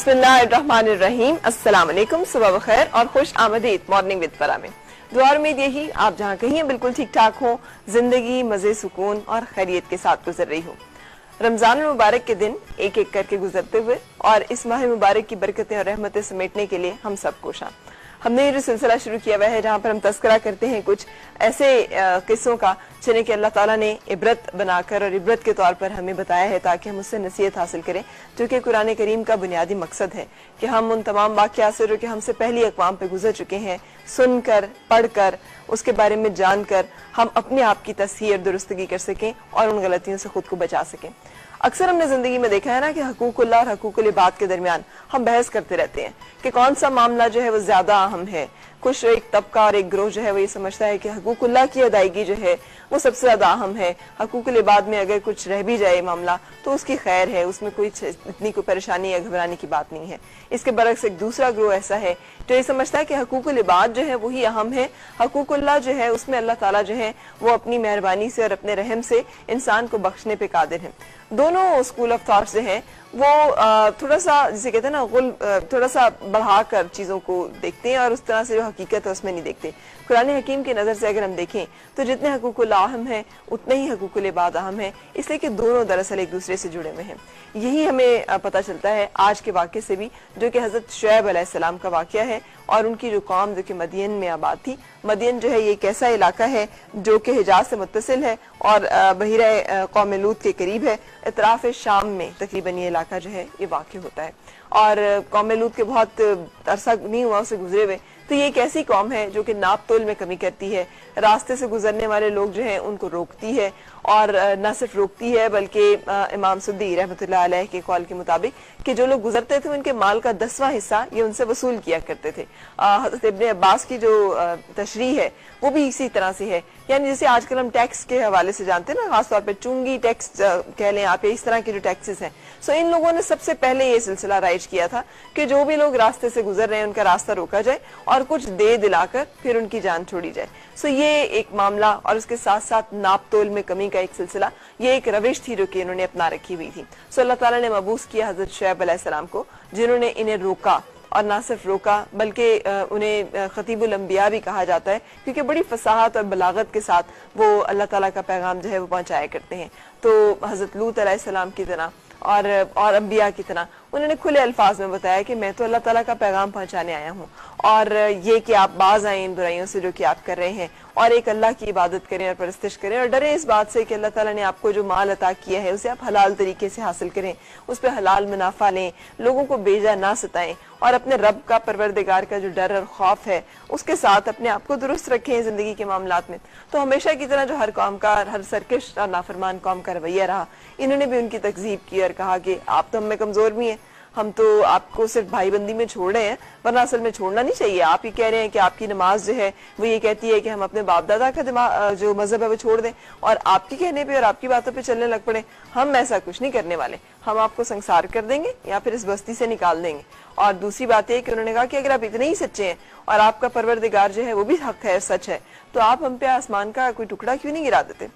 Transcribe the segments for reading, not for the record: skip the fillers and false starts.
बिस्मिल्लाहिर्रहमानिर्रहीम। अस्सलाम वालेकुम, सुबह बखैर और खुश आमदीद मॉर्निंग विद फरा में। दुआ उम्मीद यही आप जहाँ कहीं बिल्कुल ठीक ठाक हो, जिंदगी मजे सुकून और खैरियत के साथ गुजर रही हो। रमजान मुबारक के दिन एक एक करके गुजरते हुए और इस माह मुबारक की बरकतें और रहमतें समेटने के लिए हम सब कोशां। हमने ये जो सिलसिला शुरू किया हुआ है जहाँ पर हम तस्करा करते हैं कुछ ऐसे किस्सों का जिन्हें कि अल्लाह ताला ने इबरत बनाकर और इबरत के तौर पर हमें बताया है ताकि हम उससे नसीहत हासिल करें, जो कि कुरान करीम का बुनियादी मकसद है कि हम उन तमाम वाक़यात से जो कि हमसे पहली अक़वाम पे गुजर चुके हैं, सुनकर पढ़कर उसके बारे में जानकर हम अपने आप की तस्हीर दुरुस्तगी कर सकें और उन गलतियों से खुद को बचा सकें। अक्सर हमने जिंदगी में देखा है ना कि हकूकुल्लाह और हकूकुल इबाद के दरमियान हम बहस करते रहते हैं कि कौन सा मामला जो है वो ज्यादा अहम है। कुछ एक तबका और एक ग्रोह जो है वो ये समझता है कि हकूकुल्लाह की अदायगी जो है वो सबसे ज्यादा अहम है। हकूकुल इबाद में अगर कुछ रह भी जाए मामला तो उसकी खैर है, उसमें कोई इतनी कोई परेशानी या घबराने की बात नहीं है। इसके बरक्स एक दूसरा ग्रोह ऐसा है जो ये समझता है कि हकूकुल इबाद जो है वही अहम है। हकूकुल्लाह जो है उसमें अल्लाह ताला जो है वो अपनी मेहरबानी से और अपने रहम से इंसान को बख्शने पे कादिर है। दोनों स्कूल ऑफ थॉट्स जो है वो थोड़ा सा जिसे कहते हैं ना थोड़ा सा बढ़ाकर चीजों को देखते हैं और उस तरह से जो हकीकत है उसमें नहीं देखते। कुरान हकीम की नजर से अगर हम देखें तो जितने हकूकुल अहम है उतने ही हकूकुल इबाद अहम है, इसलिए कि दोनों दरअसल एक दूसरे से जुड़े हुए हैं। यही हमें पता चलता है आज के वाक़े से भी, जो कि हजरत शुएब अलैहिस्सलाम का वाक़या है और उनकी जो कौम जो कि मदियन में आबाद थी। मदियन जो है ये एक ऐसा इलाका है जो कि हिजाज से मुत्तसिल है और बहिरा कौम लूत के करीब है। इतराफ शाम में तकरीबन ये इलाका जो है ये वाक़ होता है और कौम लूत के बहुत अरसा नहीं हुआ उसे गुजरे हुए। तो ये एक ऐसी कौम है जो कि नाप तोल में कमी करती है, रास्ते से गुजरने वाले लोग जो हैं उनको रोकती है और न सिर्फ रोकती है बल्कि इमाम सुद्दी रहमतुल्लाह अलैह के कौल के मुताबिक कि जो लोग गुजरते थे उनके माल का 10वां हिस्सा ये उनसे वसूल किया करते थे। हज़रत इब्ने अब्बास की जो तशरीह है वो भी इसी तरह से है, यानी जैसे आजकल हम टैक्स के हवाले से जानते हैं ना, खासतौर पर चुंगी टैक्स कह लें आप, इस तरह के जो टैक्सेस हैं। सो इन लोगों ने सबसे पहले ये सिलसिला राइज किया था कि जो भी लोग रास्ते से गुजर रहे हैं उनका रास्ता रोका जाए और कुछ दे दिलाकर फिर उनकी जान छोड़ी जाए। सो ये एक मामला और उसके साथ साथ नाप तोल में कमी का एक सिलसिला, ये एक रविश थी जो कि इन्होंने अपना रखी हुई थी। सो अल्लाह ताला ने मबूस किया हजरत शुएब अलैहिस्सलाम को, जिन्होंने इन्हें रोका और ना सिर्फ रोका बल्कि उन्हें खतीबुल अंबिया भी कहा जाता है, क्योंकि बड़ी फसाहत और बलागत के साथ वो अल्लाह ताला का पैगाम जो है वो पहुंचाया करते हैं। तो हजरत लूत अलैहिस्सलाम की तरह और अंबिया की तरह उन्होंने खुले अल्फाज में बताया कि मैं तो अल्लाह ताला का पैगाम पहुंचाने आया हूँ और ये कि आप बाज आए इन बुराइयों से जो कि आप कर रहे हैं और एक अल्लाह की इबादत करें और परस्तिश करें और डरें इस बात से कि अल्लाह ताला ने आपको जो माल अता किया है उसे आप हलाल तरीके से हासिल करें, उस पर हलाल मुनाफा लें, लोगों को बेजा ना सताएं और अपने रब का परवरदिगार का जो डर और खौफ है उसके साथ अपने आप को दुरुस्त रखें जिंदगी के मामलात में। तो हमेशा की तरह जो हर कौम का, हर सरकश और नाफरमान कौम का रवैया रहा, इन्होंने भी उनकी तकजीब की और कहा कि आप तो हमें कमजोर भी हैं, हम तो आपको सिर्फ भाईबंदी में छोड़ रहे हैं वरना असल में छोड़ना नहीं चाहिए। आप ही कह रहे हैं कि आपकी नमाज जो है वो ये कहती है कि हम अपने बाप दादा का जो मजहब है वो छोड़ दें और आपके कहने पे और आपकी बातों पे चलने लग पड़े। हम ऐसा कुछ नहीं करने वाले, हम आपको संसार कर देंगे या फिर इस बस्ती से निकाल देंगे। और दूसरी बात है कि उन्होंने कहा कि अगर आप इतने ही सच्चे हैं और आपका परवरदिगार जो है वो भी हक है, सच है, तो आप हम पे आसमान का कोई टुकड़ा क्यों नहीं गिरा देते।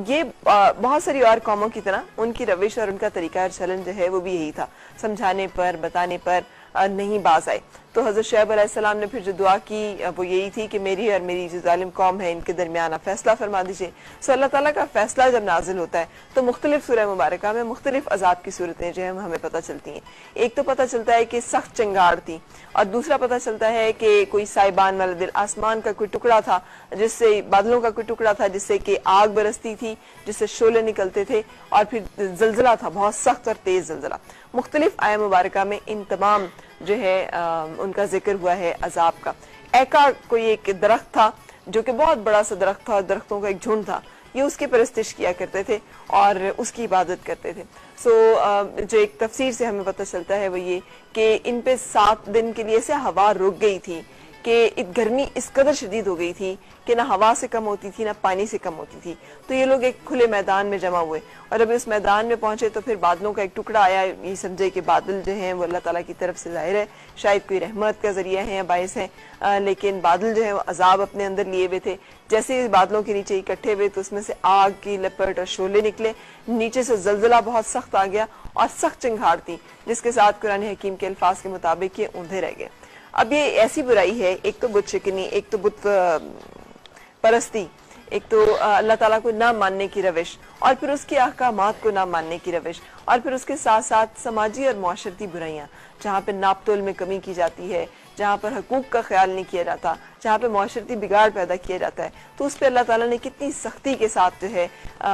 ये बहुत सारी और कौमों की तरह उनकी रविश और उनका तरीका चलन जो है वो भी यही था, समझाने पर बताने पर नहीं बाज आए। तो हजरत शुएब अलैहिस्सलाम ने फिर जो दुआ की वो यही थी कि मेरी और मेरी जो जालिम कौम है इनके दरमियान आप फैसला फरमा दीजिए। सो अल्लाह ताला का फैसला जब नाजिल होता है तो मुख्तलिफ सूरह मुबारका में मुख्तलिफ अजाब की सूरतें जो है हमें पता चलती हैं। एक तो पता चलता है कि सख्त चंगार थी और दूसरा पता चलता है कि कोई साइबान वाला दिल, आसमान का कोई टुकड़ा था जिससे, बादलों का कोई टुकड़ा था जिससे कि आग बरसती थी, जिससे शोले निकलते थे और फिर जलजला था, बहुत सख्त और तेज जलजला। मुख्तलिफ आया मुबारका में इन तमाम जो है उनका जिक्र हुआ है अजाब का। एका कोई एक दरख्त था जो कि बहुत बड़ा सा दरख्त था और दरख्तों का एक झुंड था, ये उसकी परस्तिश किया करते थे और उसकी इबादत करते थे। सो जो एक तफसीर से हमें पता चलता है वो ये कि इन पे 7 दिन के लिए से हवा रुक गई थी कि गर्मी इस कदर शदीद हो गई थी कि ना हवा से कम होती थी ना पानी से कम होती थी। तो ये लोग एक खुले मैदान में जमा हुए और अभी उस मैदान में पहुंचे तो फिर बादलों का एक टुकड़ा आया। ये समझे कि बादल जो हैं वो अल्लाह ताला की तरफ से जाहिर है शायद कोई रहमत का जरिया है या बायस है, लेकिन बादल जो है वो अजाब अपने अंदर लिए हुए थे। जैसे ही बादलों के नीचे इकट्ठे हुए तो उसमें से आग की लपट और शोले निकले, नीचे से जलजला बहुत सख्त आ गया और सख्त चिंगार थी, जिसके साथ कुरान हकीम के अल्फाज के मुताबिक ये ऊंधे रह गए। अब ये ऐसी बुराई है, एक तो बुत शिकनी, एक तो बुत परस्ती, एक तो अल्लाह ताला को ना मानने की रविश और फिर उसके अहकामात को ना मानने की रविश और फिर उसके साथ साथ समाजी और माशरती बुराइयां, जहाँ पे नापतोल में कमी की जाती है, जहाँ पर हकूक का ख्याल नहीं किया जाता, जहाँ पे माशरती बिगाड़ पैदा किया जाता है, तो उस पर अल्लाह ताला ने कितनी सख्ती के साथ जो है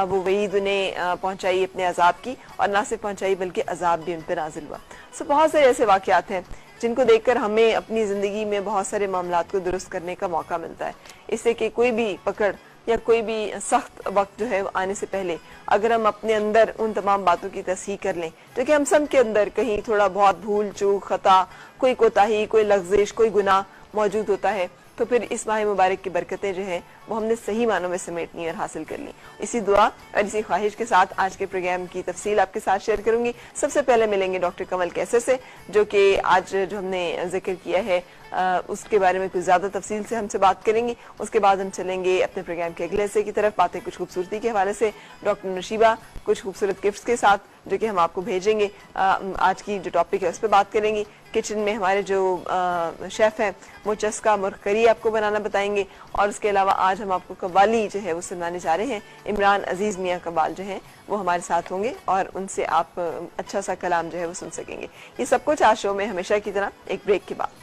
वो वईद उन्हें पहुँचाई अपने अजाब की, और ना सिर्फ पहुँचाई बल्कि अजाब भी उन पर नाजिल हुआ। सो बहुत सारे ऐसे वाक़यात हैं जिनको देखकर हमें अपनी ज़िंदगी में बहुत सारे मामलात को दुरुस्त करने का मौका मिलता है। इससे कि कोई भी पकड़ या कोई भी सख्त वक्त जो है आने से पहले अगर हम अपने अंदर उन तमाम बातों की तस्हीह कर लें, जो कि हम सब के अंदर कहीं थोड़ा बहुत भूल चूक, खता, कोई कोताही, कोई लफ्ज़िश, कोई गुनाह मौजूद होता है, तो फिर इस माह मुबारक की बरकतें जो हैं वो हमने सही मानों में समेटनी और हासिल कर ली। इसी दुआ और इसी ख्वाहिश के साथ आज के प्रोग्राम की तफसील आपके साथ शेयर करूंगी। सबसे पहले मिलेंगे डॉक्टर कमल कैसर से, जो कि आज जो हमने जिक्र किया है उसके बारे में कुछ ज्यादा तफसील से हमसे बात करेंगी। उसके बाद हम चलेंगे अपने प्रोग्राम के अगले हिस्से की तरफ, बातें कुछ खूबसूरती के हवाले से डॉक्टर नशीबा कुछ खूबसूरत गिफ्ट्स के साथ जो कि हम आपको भेजेंगे। आज की जो टॉपिक है उस पर बात करेंगी। किचन में हमारे जो शेफ हैं वो चस्का मुर्ग करी आपको बनाना बताएंगे, और उसके अलावा आज हम आपको कव्वाली जो है वो सुनाने जा रहे हैं। इमरान अजीज मियाँ कबाल जो हैं वो हमारे साथ होंगे और उनसे आप अच्छा सा कलाम जो है वो सुन सकेंगे। ये सब कुछ आज शो में हमेशा की तरह एक ब्रेक के बाद।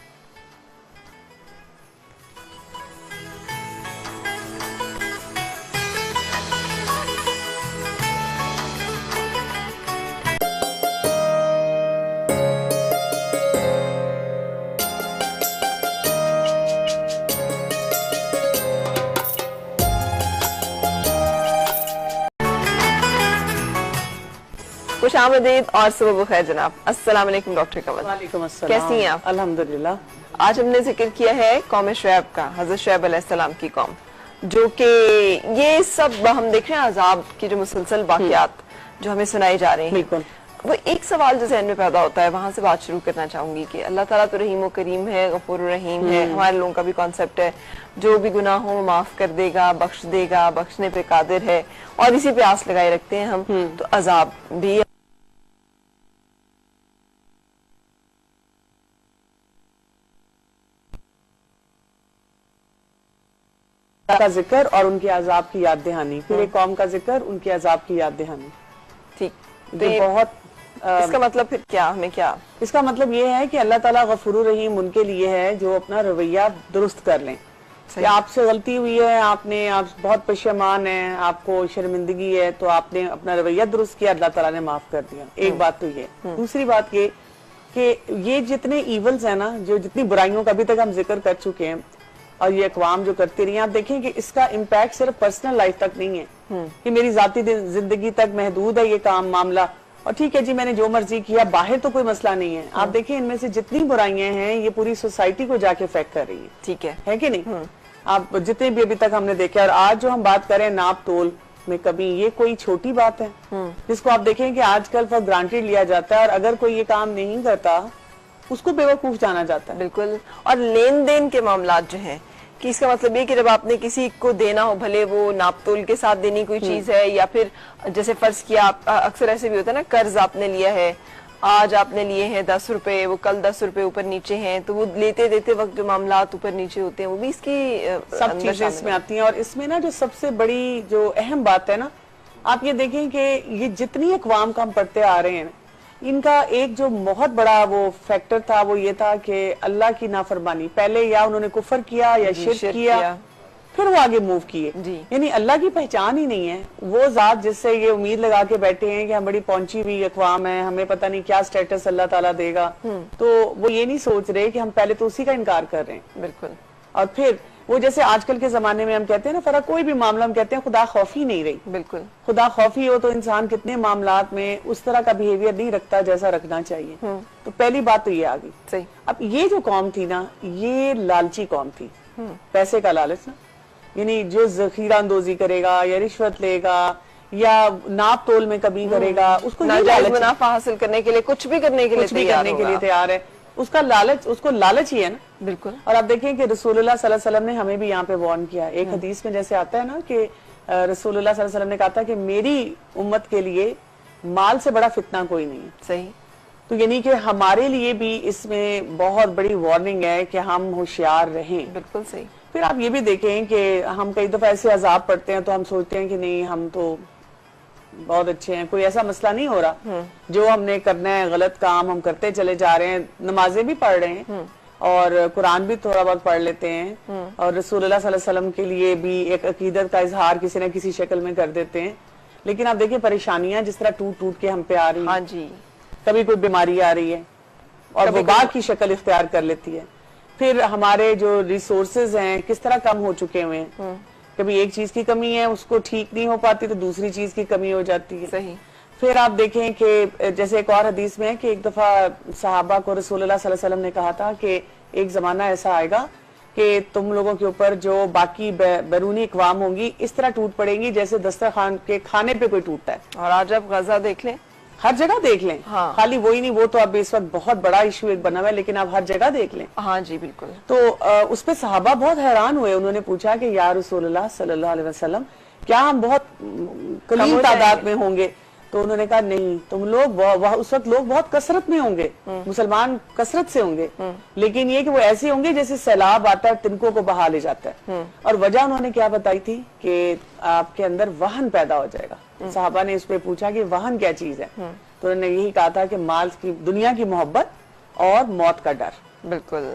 खुश आमदीद और सुबह बखैर जनाब। अस्सलाम वालेकुम डॉक्टर कमल। वालेकुम अस्सलाम। कैसी हैं आप? अल्हम्दुलिल्लाह। आज हमने जिक्र किया है कौम शुएब का, हजरत शुएब अलैहिस्सलाम की कौम, जो कि ये सब हम देख रहे हैं अजाब की जो मुसलसल वाक़यात जो हमें सुनाए जा रहे हैं। बिल्कुल। वो एक सवाल जो ज़हन में पैदा होता है, वहां से बात शुरू करना चाहूंगी कि अल्लाह ताला तो रहीम व करीम है, गफूर रहीम है। हमारे लोगों का भी कॉन्सेप्ट है जो भी गुनाह हो माफ कर देगा, बख्श देगा, बख्शने पे कादिर है, और इसी पे आस लगाए रखते हैं हम। तो अजाब भी का जिक्र और उनके अजाब की याद दहानी, फिर एक कौम का जिक्र, उनके अजाब की याद दहानी। ठीक, तो ये बहुत इसका मतलब फिर क्या, हमें क्या, इसका मतलब ये है कि अल्लाह ताला गफूर रहीम उनके लिए है जो अपना रवैया दुरुस्त कर लें कि आपसे गलती हुई है, आप बहुत पशेमान हैं, आपको शर्मिंदगी है, तो आपने अपना रवैया दुरुस्त किया, अल्लाह ताला ने माफ कर दिया। एक बात तो ये। दूसरी बात ये कि ये जितने ईवल्स है ना, जो जितनी बुराइयों का अभी तक हम जिक्र कर चुके हैं और ये अक़वाम जो करती रही, आप देखें कि इसका इम्पैक्ट सिर्फ पर्सनल लाइफ तक नहीं है कि मेरी जाती जिंदगी तक महदूद है ये काम मामला, और ठीक है जी मैंने जो मर्जी किया, बाहर तो कोई मसला नहीं है। आप देखें इनमें से जितनी बुराइयां हैं ये पूरी सोसाइटी को जाके इफेक्ट कर रही है। ठीक है कि नहीं? आप जितने भी अभी तक हमने देखे, और आज जो हम बात करें नाप तोल में कभी, ये कोई छोटी बात है जिसको आप देखें कि आजकल फॉर ग्रांटेड लिया जाता है, और अगर कोई ये काम नहीं करता उसको बेवकूफ जाना जाता है। बिल्कुल। और लेन देन के मामला जो है कि इसका मतलब ये कि जब आपने किसी को देना हो, भले वो नापतोल के साथ देनी कोई चीज है, या फिर जैसे फर्ज किया अक्सर ऐसे भी होता है ना, कर्ज आपने लिया है, आज आपने लिए हैं 10 रुपए, वो कल 10 रुपए ऊपर नीचे हैं, तो वो लेते देते वक्त जो मामलात ऊपर नीचे होते हैं वो भी इसकी सब चीजें इसमें आती हैं। और इसमें ना जो सबसे बड़ी जो अहम बात है ना, आप ये देखें कि ये जितनी अक़वाम का हम पढ़ते आ रहे हैं, इनका एक जो बहुत बड़ा वो फैक्टर था वो ये था कि अल्लाह की नाफरमानी, पहले या उन्होंने कुफर किया या शिर्क किया, फिर वो आगे मूव किए। यानी अल्लाह की पहचान ही नहीं है। वो जात जिससे ये उम्मीद लगा के बैठे हैं कि हम बड़ी पहुंची हुई अक़वाम है, हमें पता नहीं क्या स्टेटस अल्लाह ताला देगा, तो वो ये नहीं सोच रहे कि हम पहले तो उसी का इनकार कर रहे हैं। बिल्कुल। और फिर वो जैसे आजकल के जमाने में हम कहते हैं ना फर्क, कोई भी मामला हम कहते हैं खुदा खौफी नहीं रही। बिल्कुल, खुदा खौफी हो तो इंसान कितने मामलात में उस तरह का बिहेवियर नहीं रखता जैसा रखना चाहिए। तो पहली बात तो ये आ गई। सही। अब ये जो कौम थी ना, ये लालची कौम थी, पैसे का लालच ना, यानी जो जखीरा अंदोजी करेगा या रिश्वत लेगा या नाप तोल में कमी करेगा, उसको नाजायज मुनाफा हासिल करने के लिए कुछ भी करने के लिए तैयार है। उसका लालच, उसको लालच ही है ना। बिल्कुल। और आप देखें कि रसूलुल्लाह सल्लल्लाहु अलैहि वसल्लम ने हमें भी यहाँ पे वार्न किया। एक हदीस में जैसे आता है ना कि रसूलुल्लाह सल्लल्लाहु अलैहि वसल्लम ने कहा था कि मेरी उम्मत के लिए माल से बड़ा फितना कोई नहीं है। सही। तो यानी कि हमारे लिए भी इसमें बहुत बड़ी वार्निंग है कि हम होशियार रहें। बिल्कुल सही। फिर आप ये भी देखें कि हम कई दफा ऐसे अजाब पढ़ते हैं तो हम सोचते हैं कि नहीं हम तो बहुत अच्छे हैं, कोई ऐसा मसला नहीं हो रहा। जो हमने करना है गलत काम हम करते चले जा रहे हैं, नमाजें भी पढ़ रहे हैं और कुरान भी थोड़ा बहुत पढ़ लेते हैं और रसूलुल्लाह सल्लल्लाहु अलैहि वसल्लम के लिए भी एक अकीदत का इजहार किसी न किसी शक्ल में कर देते हैं। लेकिन आप देखिए परेशानियां जिस तरह टूट टूट के हम पे आ रही है। हाँ जी। कभी कोई बीमारी आ रही है और वबा की शक्ल इख्तियार कर लेती है। फिर हमारे जो रिसोर्सेज हैं किस तरह कम हो चुके हुए हैं। कभी एक चीज की कमी है उसको ठीक नहीं हो पाती तो दूसरी चीज की कमी हो जाती है। सही। फिर आप देखें कि जैसे एक और हदीस में है कि एक दफा सहाबा को रसूलुल्लाह सल्लल्लाहु अलैहि वसल्लम ने कहा था कि एक जमाना ऐसा आएगा कि तुम लोगों के ऊपर जो बाकी बैरूनी अक़वाम होंगी इस तरह टूट पड़ेंगी जैसे दस्तरखान के खाने पे कोई टूटता है। और आज आप गजा देख लें, हर जगह देख लें। हाँ। खाली वही नहीं, वो तो अब इस वक्त बहुत बड़ा इशू एक बना हुआ है, लेकिन आप हर जगह देख लें। हाँ जी बिल्कुल। तो उस पे सहाबा बहुत हैरान हुए। उन्होंने पूछा कि या रसूलुल्लाह सल्लल्लाहु अलैहि वसल्लम क्या हम बहुत कलील तादाद में होंगे? तो उन्होंने कहा नहीं, तुम लोग उस वक्त लोग बहुत कसरत में होंगे, मुसलमान कसरत से होंगे, लेकिन ये कि वो ऐसे होंगे जैसे सैलाब आता है तिनकों को बहा ले जाता है। और वजह उन्होंने क्या बताई थी कि आपके अंदर वहन पैदा हो जाएगा। साहबा ने इस पे पूछा कि वहन क्या चीज है? तो उन्होंने यही कहा था कि माल की, दुनिया की मोहब्बत और मौत का डर। बिल्कुल।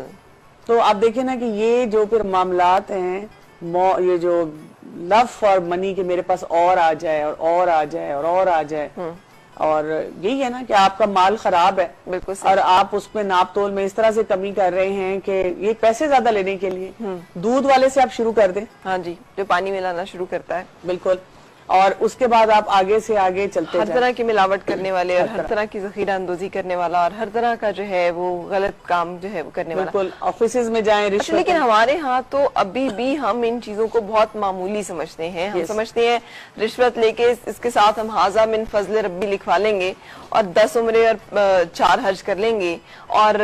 तो आप देखें ना कि ये जो फिर मामलात हैं, ये जो लव फॉर मनी के मेरे पास और आ जाए और आ जाए और आ जाए, और यही है ना कि आपका माल खराब है। बिल्कुल। और आप उसमें नाप तोल में इस तरह से कमी कर रहे हैं कि ये पैसे ज्यादा लेने के लिए दूध वाले से आप शुरू कर दें। हाँ जी, जो पानी मिलाना शुरू करता है। बिल्कुल। और उसके बाद आप आगे से आगे चलते हर तरह की मिलावट करने वाले और हर तरह की जखीरा अंदोजी करने वाला और हर तरह का जो है वो गलत काम जो है वो करने वाला। बिल्कुल। ऑफिसेज में जाएं रिश्वत। लेकिन हमारे यहाँ तो अभी भी हम इन चीजों को बहुत मामूली समझते हैं। हम समझते हैं रिश्वत लेके इसके साथ हम हाजा मिन फजल रब्बी लिखवा लेंगे और 10 उम्रे और 4 हज कर लेंगे और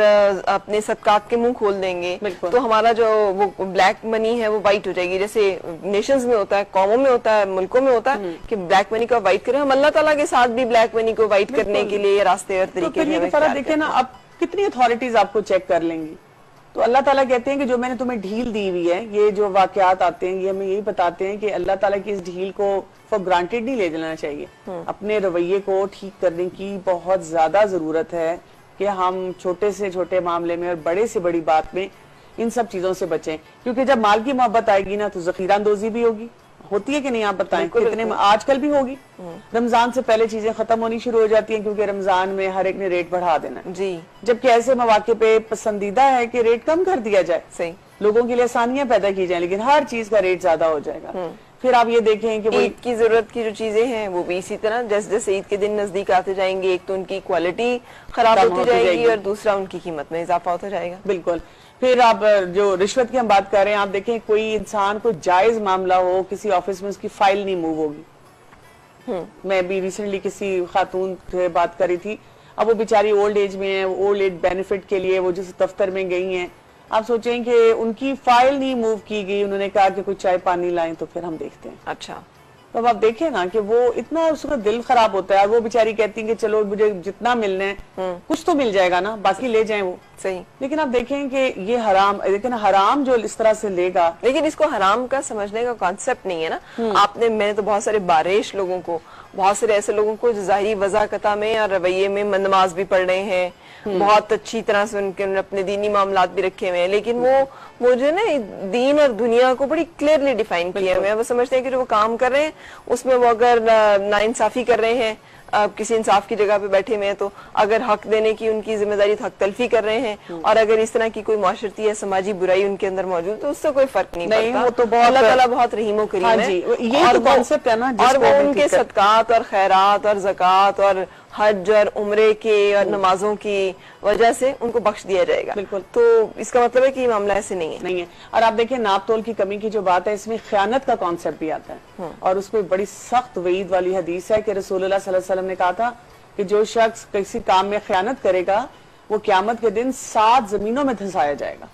अपने सदकात के मुंह खोल देंगे, तो हमारा जो वो ब्लैक मनी है वो व्हाइट हो जाएगी। जैसे नेशंस में होता है, कौमों में होता है, मुल्कों में होता है कि ब्लैक मनी को व्हाइट करें। हम अल्लाह ताला के साथ भी ब्लैक मनी को व्हाइट करने के लिए रास्ते और तरीके देखे ना, अब कितनी अथॉरिटीज आपको चेक कर लेंगी। तो अल्लाह ताला कहते हैं कि जो मैंने तुम्हें ढील दी हुई है, ये जो वाकयात आते हैं ये हमें यही बताते हैं कि अल्लाह ताला की इस ढील को फॉर ग्रांटेड नहीं ले लेना चाहिए। अपने रवैये को ठीक करने की बहुत ज्यादा जरूरत है कि हम छोटे से छोटे मामले में और बड़े से बड़ी बात में इन सब चीजों से बचें। क्योंकि जब माल की मोहब्बत आएगी ना तो जखीरा अंदोजी भी होगी। होती है कि नहीं आप बताएं? कितने आजकल भी होगी। रमजान से पहले चीजें खत्म होनी शुरू हो जाती हैं क्योंकि रमजान में हर एक ने रेट बढ़ा देना जी। जबकि ऐसे मौके पे पसंदीदा है कि रेट कम कर दिया जाए। सही। लोगों के लिए आसानियां पैदा की जाए, लेकिन हर चीज का रेट ज्यादा हो जाएगा। फिर आप ये देखें कि ईद की जरूरत की जो चीजें हैं वो भी इसी तरह जैसे जैसे ईद के दिन नजदीक आते जाएंगे, एक तो उनकी क्वालिटी खराब होती जाएगी और दूसरा उनकी कीमत में इजाफा होता जाएगा। बिल्कुल। फिर आप जो रिश्वत की हम बात कर रहे हैं, आप देखें कोई इंसान को जायज मामला हो किसी ऑफिस में, उसकी फाइल नहीं मूव होगी। मैं भी रिसेंटली किसी खातून से बात करी थी। अब वो बेचारी ओल्ड एज में है, ओल्ड एज बेनिफिट के लिए वो जिस दफ्तर में गई हैं, आप सोचें कि उनकी फाइल नहीं मूव की गई। उन्होंने कहा कि कुछ चाय पानी लाएं, तो फिर हम देखते हैं। अच्छा। तो अब आप देखें ना कि वो इतना उसका दिल खराब होता है। वो बेचारी कहती है कि चलो मुझे जितना मिलना है कुछ तो मिल जाएगा ना, बाकी ले जाएं वो। सही। लेकिन आप देखें कि ये हराम, लेकिन हराम जो इस तरह से लेगा, लेकिन इसको हराम का समझने का कॉन्सेप्ट नहीं है ना। आपने, मैंने तो बहुत सारे बारिश लोगों को, बहुत सारे ऐसे लोगों को जो जाहिरी वज़ाकता में और रवैये में नमाज भी पढ़ रहे हैं, बहुत अच्छी तरह से उनके अपने दीनी मामलात भी रखे हुए हैं, लेकिन वो जो ना दीन और दुनिया को बड़ी क्लियरली डिफाइन किया हुआ है। वो समझते हैं कि जो वो काम कर रहे हैं उसमें वो अगर नाइंसाफी कर रहे हैं, किसी इंसाफ की जगह पे बैठे हुए हैं, तो अगर हक देने की उनकी जिम्मेदारी हक तलफी कर रहे हैं और अगर इस तरह की कोई माशरती या समाजी बुराई उनके अंदर मौजूद, तो उससे कोई फर्क नहीं पड़ता। वो तो बहुत अल्लाह ताला बहुत रहीमो करीम है। ये तो कॉन्सेप्ट है ना, और वो उनके सदकात और खैरात और ज़कात और हज और उम्रे के और नमाजों की वजह से उनको बख्श दिया जाएगा। बिल्कुल। तो इसका मतलब है कि ये मामला ऐसे नहीं है। और आप देखिए नाप तोल की कमी की जो बात है, इसमें खयानत का कॉन्सेप्ट भी आता है और उसमें बड़ी सख्त वईद वाली हदीस है कि रसूलुल्लाह सल्लल्लाहु अलैहि वसल्लम ने कहा था कि जो शख्स किसी काम में खयानत करेगा वो क़यामत के दिन 7 जमीनों में धंसाया जाएगा।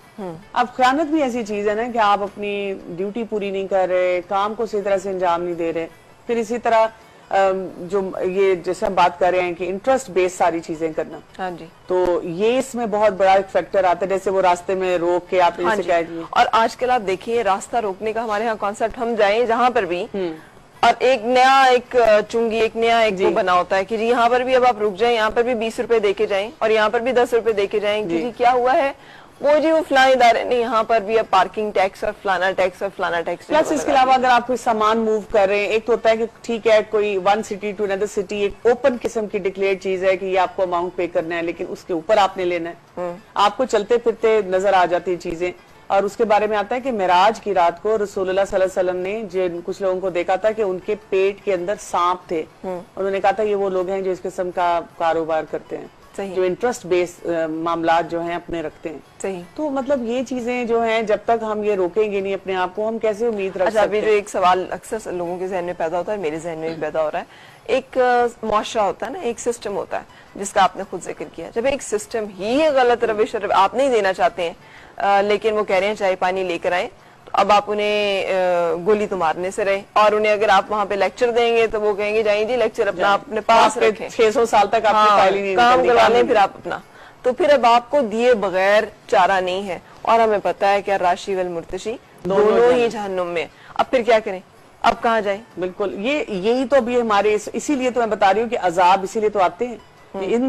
अब खयानत भी ऐसी चीज है ना कि आप अपनी ड्यूटी पूरी नहीं कर रहे, काम को सही तरह से अंजाम नहीं दे रहे। फिर इसी तरह जो ये जैसे हम बात कर रहे हैं कि इंटरेस्ट बेस्ड सारी चीजें करना, हाँ जी, तो ये इसमें बहुत बड़ा एक फैक्टर आता है। जैसे वो रास्ते में रोक के आप हाँ जैसे कह दिए, और आजकल आप देखिए रास्ता रोकने का हमारे यहाँ कॉन्सेप्ट, हम जाएं जहाँ पर भी और एक नया एक चुंगी एक नया एक वो बना होता है कि जी यहाँ पर भी अब आप रुक जाएं, यहाँ पर भी 20 रुपए देके जाएं और यहाँ पर भी 10 रुपए देके जाएं कि जी क्या हुआ है वो जी वो फलाने इदारे ने यहाँ पर भी अब पार्किंग टैक्स और फलाना टैक्स और फलाना टैक्स। प्लस इसके अलावा अगर आप कोई सामान मूव कर रहे हैं, एक तो होता है कि ठीक है कोई one city to another city एक ओपन किस्म की डिक्लेयर चीज है कि ये आपको अमाउंट पे करना है, लेकिन उसके ऊपर आपने लेना है, आपको चलते फिरते नजर आ जाती है चीजें। और उसके बारे में आता है कि मेराज की रात को रसूलुल्लाह सल्लल्लाहु अलैहि वसल्लम ने जिन कुछ लोगों को देखा था कि उनके पेट के अंदर सांप थे, उन्होंने कहा था ये वो लोग हैं जो इस किस्म का कारोबार करते हैं, जो इंटरेस्ट बेस्ड मामला जो हैं अपने रखते हैं। सही। तो मतलब ये चीजें जो हैं जब तक हम ये रोकेंगे नहीं अपने आप को, हम कैसे उम्मीद रख सकते हैं? अभी जो एक सवाल अक्सर लोगों के जहन में पैदा होता है, मेरे जहन में भी पैदा हो रहा है, एक मुआशरा होता है ना, एक सिस्टम होता है जिसका आपने खुद जिक्र किया। जब एक सिस्टम ही गलत रविश आप नहीं देना चाहते हैं लेकिन वो कह रहे हैं चाय पानी लेकर आए, तो अब आप उन्हें गोली तो मारने से रहे, और उन्हें अगर आप वहां पे लेक्चर देंगे तो वो कहेंगे जाइए जी लेक्चर अपना अपने पास रखें, 600 साल तक आपकी काम करवा लें फिर आप अपना। तो फिर अब आपको दिए बगैर चारा नहीं है, और हमें पता है कि राशि वल मुर्तशी दोनों ही जहन्नुम में। अब फिर क्या करें, अब कहाँ जाए? बिल्कुल, यही तो अभी हमारे इसीलिए तो मैं बता रही हूँ कि अजाब इसीलिए तो आते हैं।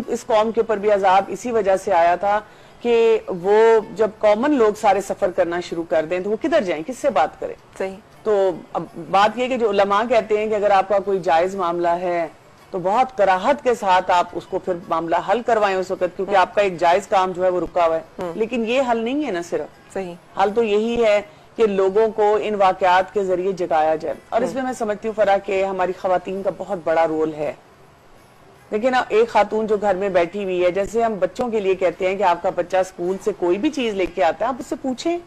इस कौम के ऊपर भी अजाब इसी वजह से आया था कि वो जब कॉमन लोग सारे सफर करना शुरू कर दें तो वो किधर जाएं, किससे बात करें? सही। तो अब बात ये कि जो उलमा कहते हैं कि अगर आपका कोई जायज मामला है तो बहुत कराहत के साथ आप उसको फिर मामला हल करवाएं उस वक्त, क्योंकि आपका एक जायज काम जो है वो रुका हुआ है। लेकिन ये हल नहीं है ना, सिर्फ सही हल तो यही है कि लोगों को इन वाकयात के जरिए जगाया जाए। और इसमें मैं समझती हूँ फरा कि हमारी खवातीन का बहुत बड़ा रोल है। देखिए ना, एक खातून जो घर में बैठी हुई है, जैसे हम बच्चों के लिए कहते हैं कि आपका बच्चा स्कूल से कोई भी चीज लेके आता है, आप उससे पूछें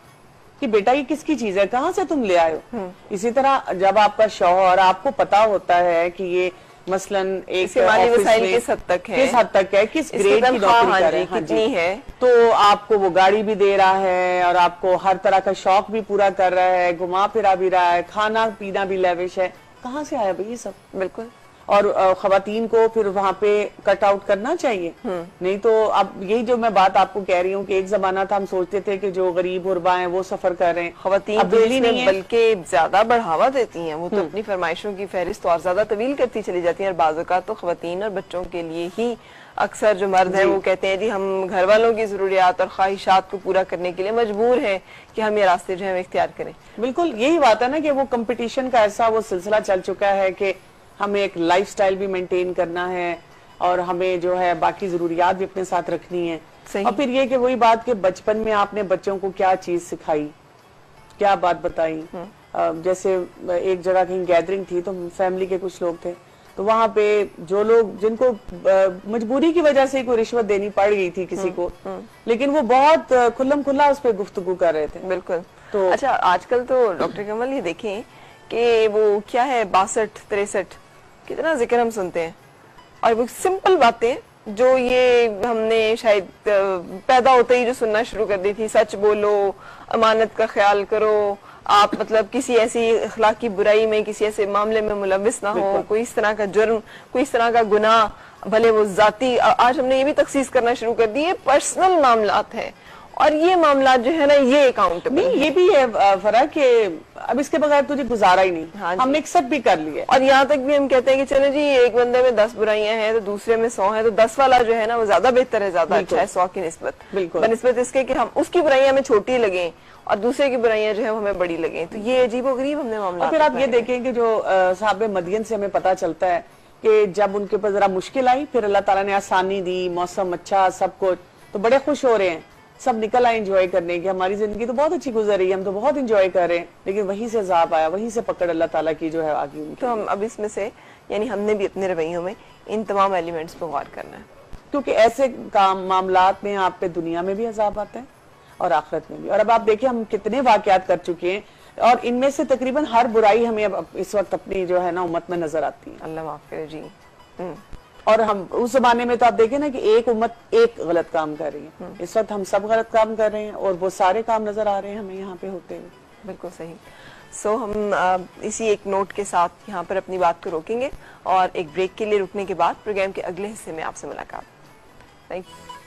कि बेटा ये किसकी चीज है, कहाँ से तुम ले आए हो। इसी तरह जब आपका शौहर, आपको पता होता है कि ये मसलन एक किस हद तक है, किस ग्रेड की नौकरी कर रहा है, तो आपको वो गाड़ी भी दे रहा है और आपको हर तरह का शौक भी पूरा कर रहा है, घुमा फिरा भी रहा है, खाना पीना भी लेविश है, कहाँ से आया भाई ये सब? बिल्कुल। और खवातीन को फिर वहां पे कट आउट करना चाहिए। नहीं तो अब यही जो मैं बात आपको कह रही हूँ कि एक जमाना था हम सोचते थे कि जो गरीब गुरबा हैं वो सफर कर रहे हैं, खवातीन बल्कि ज्यादा बढ़ावा देती हैं, वो तो अपनी फरमाइशों की फहरिस्त और ज्यादा तवील करती चली जाती है। और बाज़ औक़ात तो खवातीन और बच्चों के लिए ही अक्सर जो मर्द है वो कहते हैं जी हम घर वालों की जरूरियात और ख्वाहिशात को पूरा करने के लिए मजबूर हैं कि हम ये रास्ते जो है इख्तियार करें। बिल्कुल यही बात है ना कि वो कंपटीशन का ऐसा वो सिलसिला चल चुका है कि हमें एक लाइफस्टाइल भी मेंटेन करना है और हमें जो है बाकी जरूरियात भी अपने साथ रखनी है। और फिर ये कि वही बात कि बचपन में आपने बच्चों को क्या चीज सिखाई, क्या बात बताई। जैसे एक जगह कहीं गैदरिंग थी तो फैमिली के कुछ लोग थे, तो वहां पे जो लोग जिनको मजबूरी की वजह से कोई रिश्वत देनी पड़ गई थी किसी को, लेकिन वो बहुत खुल्लम खुल्ला उस पर गुफ्तगू कर रहे थे। बिल्कुल। तो अच्छा आजकल तो डॉक्टर कमल ये देखें कि वो क्या है 62-63 कितना जिक्र हम सुनते हैं, और वो सिंपल बातें जो ये हमने शायद पैदा होते ही जो सुनना शुरू कर दी थी, सच बोलो, अमानत का ख्याल करो, आप मतलब किसी ऐसी अखलाकी बुराई में, किसी ऐसे मामले में मुलविस ना हो, कोई इस तरह का जुर्म, कोई इस तरह का गुनाह, भले वो जाती, आज हमने ये भी तखसीस करना शुरू कर दी है, पर्सनल मामलात है, और ये मामला जो है ना ये अकाउंटेबल ये भी है फर्क कि अब इसके बगैर तुझे गुजारा ही नहीं। हाँ, हमने एक्सेप्ट भी कर लिया। और यहाँ तक भी हम कहते हैं कि चलो जी एक बंदे में 10 बुराइयां हैं तो दूसरे में 100 है, तो 10 वाला जो है ना वो ज्यादा बेहतर है, ज्यादा अच्छा है 100 की निस्बत, बनिस्बत इसके कि हम उसकी बुराइयां हमें छोटी लगे और दूसरे की बुराइयां जो है हमें बड़ी लगे। तो ये अजीब और गरीब हमने मामला। फिर आप ये देखें कि जो साहब मदियन से हमें पता चलता है कि जब उनके ऊपर जरा मुश्किल आई फिर अल्लाह ताला ने आसानी दी, मौसम अच्छा, सब कुछ, तो बड़े खुश हो रहे हैं, सब निकल आए एंजॉय करने की, हमारी जिंदगी तो बहुत अच्छी गुजर रही है, हम तो बहुत एंजॉय कर रहे हैं, लेकिन वहीं से अजाब आया, वहीं से पकड़ अल्लाह ताला की जो है आगे उनकी। तो हम अब इसमें से यानी हमने भी अपने रवैयों में इन तमाम एलिमेंट्स पर गौर करना है, क्योंकि ऐसे काम मामलात में आप पे दुनिया में भी अजाब आता है और आखिरत में भी। और अब आप देखिए हम कितने वाकयात कर चुके हैं और इनमें से तकरीबन हर बुराई हमें अब इस वक्त अपनी जो है ना उम्मत में नजर आती है। अल्लाह माफ करे जी। और हम उस जमाने में तो आप देखें ना कि एक उम्मत एक गलत काम कर रही है, इस वक्त हम सब गलत काम कर रहे हैं और वो सारे काम नजर आ रहे हैं हमें यहाँ पे होते हुए। बिल्कुल सही। सो हम इसी एक नोट के साथ यहाँ पर अपनी बात को रोकेंगे और एक ब्रेक के लिए रुकने के बाद प्रोग्राम के अगले हिस्से में आपसे मुलाकात। Thank you.